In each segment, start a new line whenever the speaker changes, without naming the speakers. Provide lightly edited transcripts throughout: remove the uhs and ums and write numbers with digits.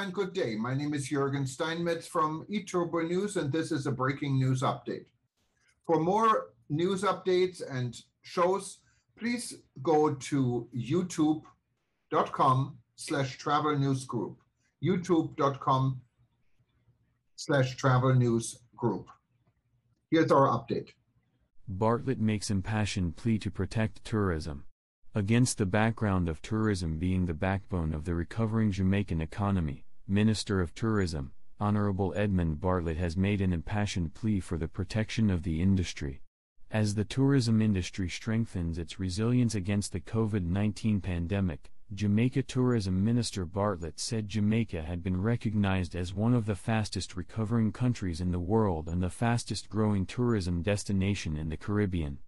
and good day. My name is Jürgen Steinmetz from eTurboNews, and this is a breaking news update. For more news updates and shows, please go to youtube.com/travel news group. youtube.com/travel news group. Here's our update.
Bartlett makes impassioned plea to protect tourism. Against the background of tourism being the backbone of the recovering Jamaican economy, Minister of Tourism, Honorable Edmund Bartlett has made an impassioned plea for the protection of the industry. As the tourism industry strengthens its resilience against the COVID-19 pandemic, Jamaica Tourism Minister Bartlett said Jamaica had been recognized as one of the fastest recovering countries in the world and the fastest growing tourism destination in the Caribbean.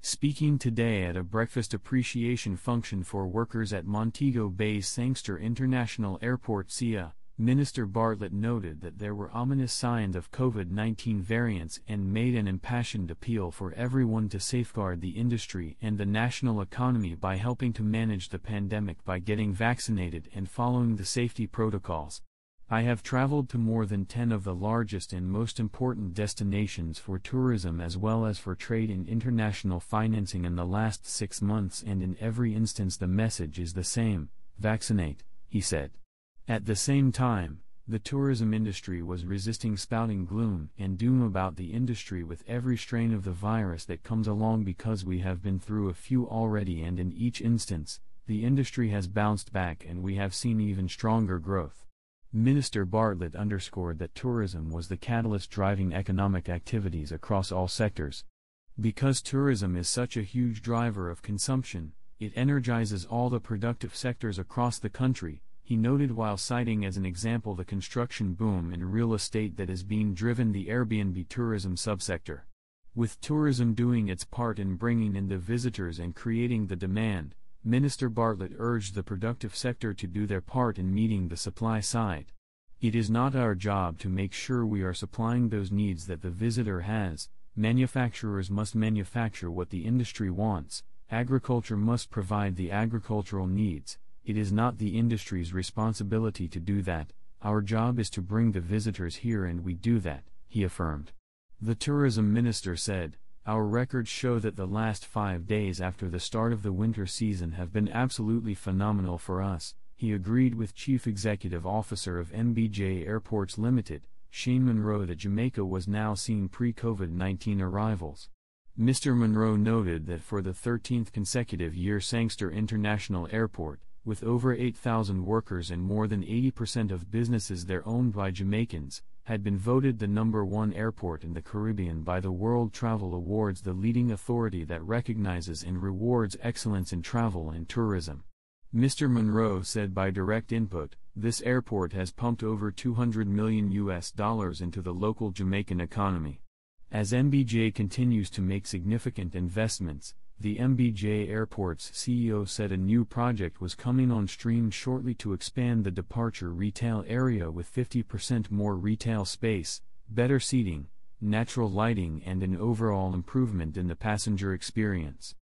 Speaking today at a breakfast appreciation function for workers at Montego Bay's Sangster International Airport SIA, Minister Bartlett noted that there were ominous signs of COVID-19 variants and made an impassioned appeal for everyone to safeguard the industry and the national economy by helping to manage the pandemic by getting vaccinated and following the safety protocols. I have traveled to more than 10 of the largest and most important destinations for tourism as well as for trade and international financing in the last 6 months, and in every instance the message is the same: vaccinate, he said. At the same time, the tourism industry was resisting spouting gloom and doom about the industry with every strain of the virus that comes along, because we have been through a few already, and in each instance, the industry has bounced back and we have seen even stronger growth. Minister Bartlett underscored that tourism was the catalyst driving economic activities across all sectors. Because tourism is such a huge driver of consumption, it energizes all the productive sectors across the country, he noted, while citing as an example the construction boom in real estate that is being driven the Airbnb tourism subsector. With tourism doing its part in bringing in the visitors and creating the demand, Minister Bartlett urged the productive sector to do their part in meeting the supply side. It is not our job to make sure we are supplying those needs that the visitor has. Manufacturers must manufacture what the industry wants. Agriculture must provide the agricultural needs. It is not the industry's responsibility to do that. Our job is to bring the visitors here, and we do that, he affirmed. The tourism minister said, "Our records show that the last 5 days after the start of the winter season have been absolutely phenomenal for us." He agreed with Chief Executive Officer of MBJ Airports Limited, Shane Monroe, that Jamaica was now seeing pre-COVID-19 arrivals. Mr. Monroe noted that for the 13th consecutive year, Sangster International Airport, with over 8,000 workers and more than 80% of businesses there owned by Jamaicans, had been voted the #1 airport in the Caribbean by the World Travel Awards, the leading authority that recognizes and rewards excellence in travel and tourism. Mr. Monroe said by direct input, this airport has pumped over $200 million into the local Jamaican economy. As MBJ continues to make significant investments, the MBJ Airport's CEO said a new project was coming on stream shortly to expand the departure retail area with 50% more retail space, better seating, natural lighting, and an overall improvement in the passenger experience.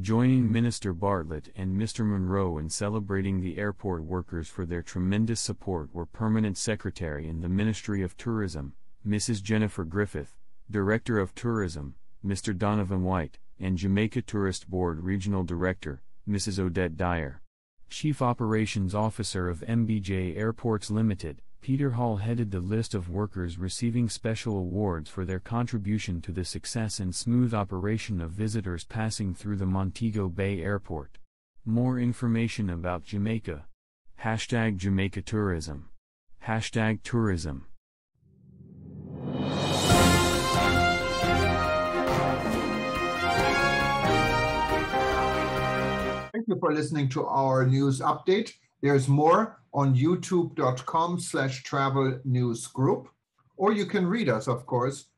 Joining Minister Bartlett and Mr. Monroe in celebrating the airport workers for their tremendous support were Permanent Secretary in the Ministry of Tourism, Mrs. Jennifer Griffith, Director of Tourism, Mr. Donovan White, and Jamaica Tourist Board Regional Director, Mrs. Odette Dyer. Chief Operations Officer of MBJ Airports Limited, Peter Hall, headed the list of workers receiving special awards for their contribution to the success and smooth operation of visitors passing through the Montego Bay Airport. More information about Jamaica. #Jamaica Tourism. #Tourism.
Thank you for listening to our news update. There's more on youtube.com/travel news group, or you can read us, of course,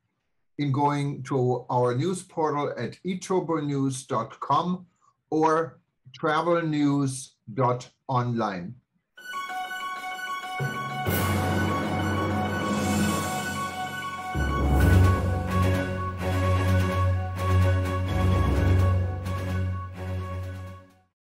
in going to our news portal at eTurboNews.com or travelnews.online.